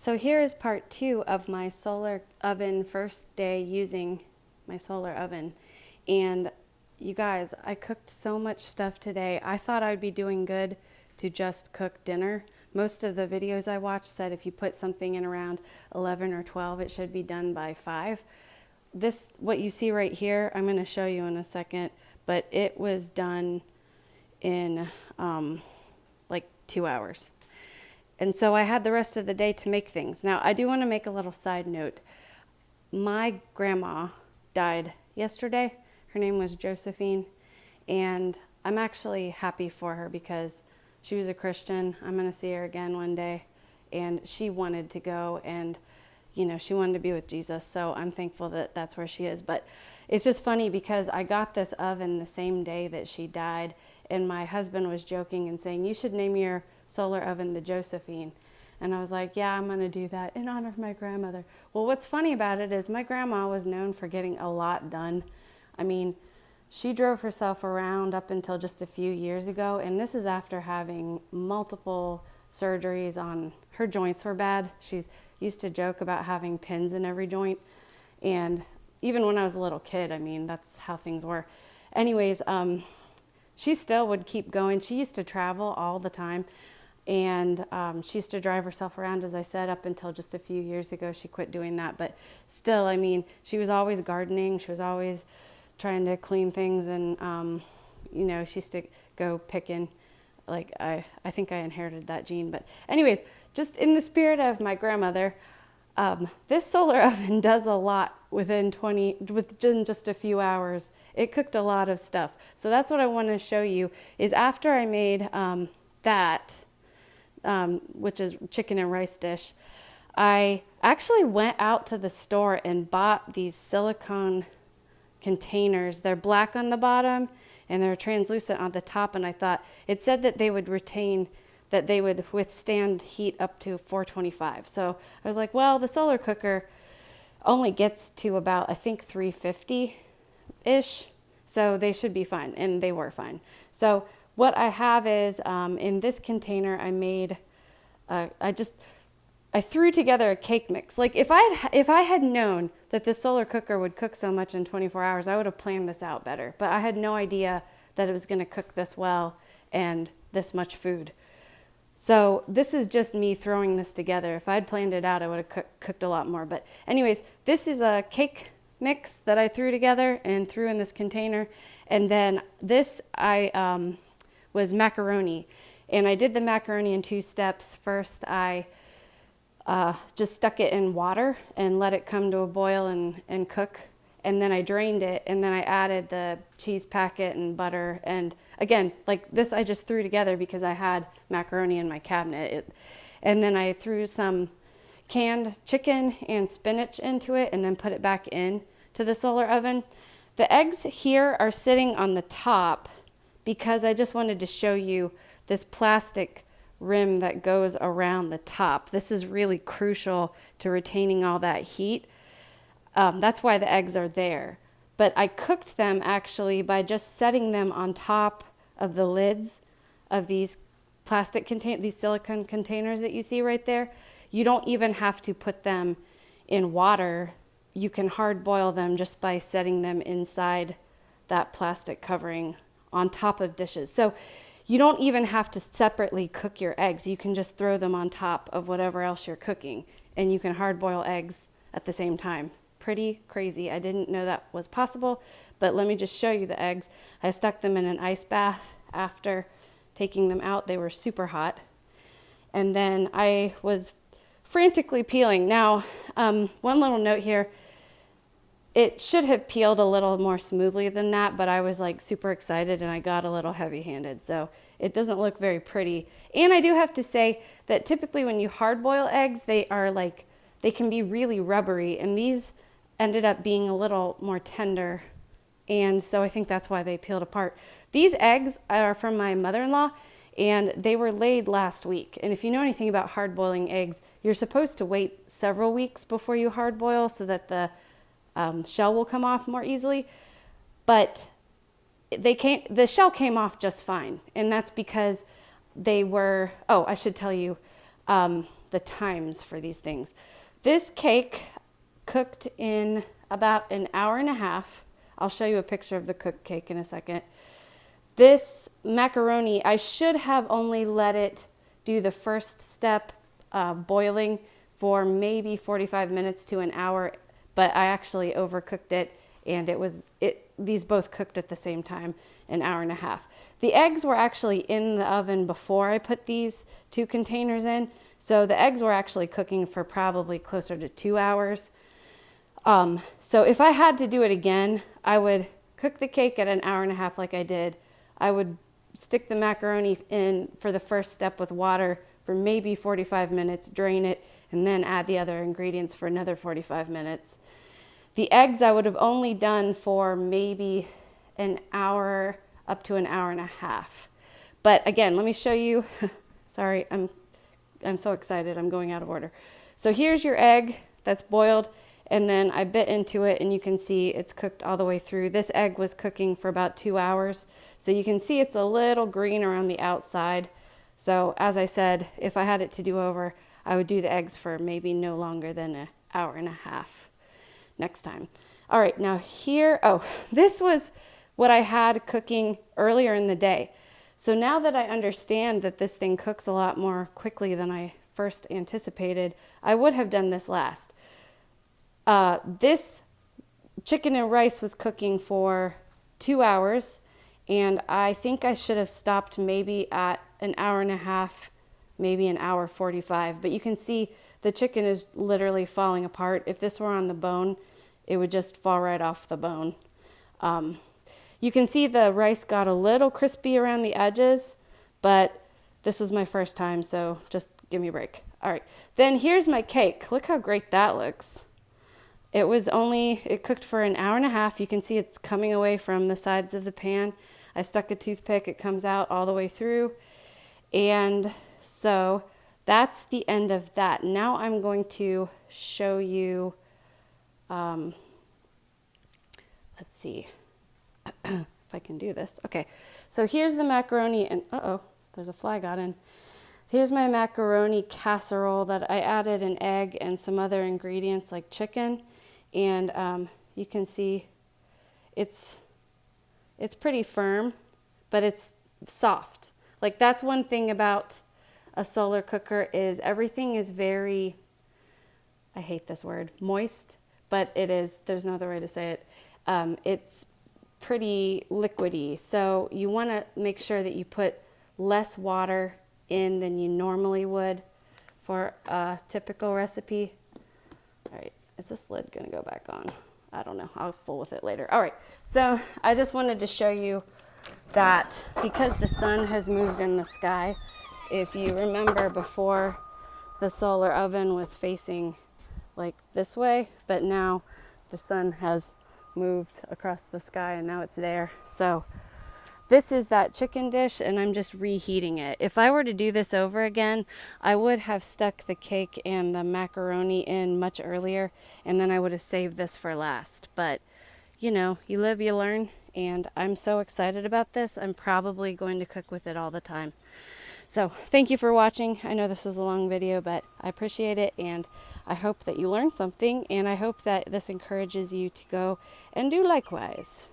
So here is part 2 of my solar oven first day using my solar oven. And you guys, I cooked so much stuff today. I thought I'd be doing good to just cook dinner. Most of the videos I watched said if you put something in around 11 or 12, it should be done by 5. This, what you see right here, I'm going to show you in a second, but it was done in like 2 hours. And so I had the rest of the day to make things. Now, I do want to make a little side note. My grandma died yesterday. Her name was Josephine. And I'm actually happy for her because she was a Christian. I'm going to see her again one day. And she wanted to go and, you know, she wanted to be with Jesus. So I'm thankful that that's where she is. But it's just funny because I got this oven the same day that she died. And my husband was joking and saying, you should name your solar oven the Josephine. And I was like, yeah, I'm going to do that in honor of my grandmother. Well, what's funny about it is my grandma was known for getting a lot done. I mean, she drove herself around up until just a few years ago. And this is after having multiple surgeries on her joints were bad. She used to joke about having pins in every joint. And even when I was a little kid, I mean, that's how things were. Anyways, she still would keep going. She used to travel all the time. And she used to drive herself around, as I said, up until just a few years ago. She quit doing that. But still, I mean, she was always gardening. She was always trying to clean things. And, you know, she used to go picking. Like, I think I inherited that gene. But anyways, just in the spirit of my grandmother, this solar oven does a lot within just a few hours. It cooked a lot of stuff. So that's what I want to show you is after I made that, which is chicken and rice dish, I actually went out to the store and bought these silicone containers. They're black on the bottom and they're translucent on the top. And I thought it said that they would withstand heat up to 425. So I was like, well, the solar cooker only gets to about, I think, 350-ish. So they should be fine. And they were fine. So what I have is in this container, I made, I threw together a cake mix. Like if I had known that this solar cooker would cook so much in 24 hours, I would have planned this out better. But I had no idea that it was going to cook this well and this much food. So this is just me throwing this together. If I'd planned it out, I would have cooked a lot more. But anyways, this is a cake mix that I threw together and threw in this container. And then this was macaroni. And I did the macaroni in 2 steps. First, I just stuck it in water and let it come to a boil and cook. And then I drained it, and then I added the cheese packet and butter. And again, like this I just threw together because I had macaroni in my cabinet. And then I threw some canned chicken and spinach into it and then put it back in to the solar oven. The eggs here are sitting on the top because I just wanted to show you this plastic rim that goes around the top. This is really crucial to retaining all that heat. That's why the eggs are there. But I cooked them actually by just setting them on top of the lids of these these silicone containers that you see right there. You don't even have to put them in water. You can hard boil them just by setting them inside that plastic covering on top of dishes. So you don't even have to separately cook your eggs. You can just throw them on top of whatever else you're cooking, and you can hard boil eggs at the same time. Pretty crazy. I didn't know that was possible, but let me just show you the eggs. I stuck them in an ice bath after taking them out. They were super hot. And then I was frantically peeling. Now, one little note here. It should have peeled a little more smoothly than that, but I was like super excited and I got a little heavy-handed. So it doesn't look very pretty. And I do have to say that typically when you hard boil eggs, they can be really rubbery, and these ended up being a little more tender. And so I think that's why they peeled apart. These eggs are from my mother-in-law, and they were laid last week. And if you know anything about hard boiling eggs, you're supposed to wait several weeks before you hard boil so that the shell will come off more easily. But the shell came off just fine. And that's because they were, I should tell you, the times for these things. This cake cooked in about an hour and a half. I'll show you a picture of the cooked cake in a second. This macaroni, I should have only let it do the first step, boiling, for maybe 45 minutes to an hour, but I actually overcooked it, and these both cooked at the same time, an hour and a half. The eggs were actually in the oven before I put these 2 containers in, so the eggs were actually cooking for probably closer to 2 hours. So if I had to do it again, I would cook the cake at an hour and a half like I did. I would stick the macaroni in for the first step with water for maybe 45 minutes, drain it, and then add the other ingredients for another 45 minutes. The eggs I would have only done for maybe an hour, up to an hour and a half. But again, let me show you. Sorry, I'm so excited, I'm going out of order. So here's your egg that's boiled, and then I bit into it and you can see it's cooked all the way through. This egg was cooking for about 2 hours. So you can see it's a little green around the outside. So as I said, if I had it to do over, I would do the eggs for maybe no longer than an hour and a half next time. All right, now here, this was what I had cooking earlier in the day. So now that I understand that this thing cooks a lot more quickly than I first anticipated, I would have done this last. This chicken and rice was cooking for 2 hours, and I think I should have stopped maybe at an hour and a half, maybe an hour 45. But you can see the chicken is literally falling apart. If this were on the bone, it would just fall right off the bone. You can see the rice got a little crispy around the edges, but this was my first time, so just give me a break. All right, then here's my cake. Look how great that looks. It cooked for an hour and a half. You can see it's coming away from the sides of the pan. I stuck a toothpick, it comes out all the way through. And so that's the end of that. Now I'm going to show you, let's see if I can do this. Okay, so here's the macaroni, and there's a fly got in. Here's my macaroni casserole that I added an egg and some other ingredients like chicken. And you can see it's pretty firm, but it's soft. Like, that's one thing about a solar cooker, is everything is very, I hate this word, moist, but it is, there's no other way to say it. It's pretty liquidy. So you want to make sure that you put less water in than you normally would for a typical recipe. All right. Is this lid going to go back on? I don't know. I'll fool with it later. All right. So I just wanted to show you that because the sun has moved in the sky, if you remember before, the solar oven was facing like this way, but now the sun has moved across the sky and now it's there. So this is that chicken dish, and I'm just reheating it. If I were to do this over again, I would have stuck the cake and the macaroni in much earlier, and then I would have saved this for last. But, you know, you live, you learn, and I'm so excited about this. I'm probably going to cook with it all the time. So thank you for watching. I know this was a long video, but I appreciate it, and I hope that you learned something, and I hope that this encourages you to go and do likewise.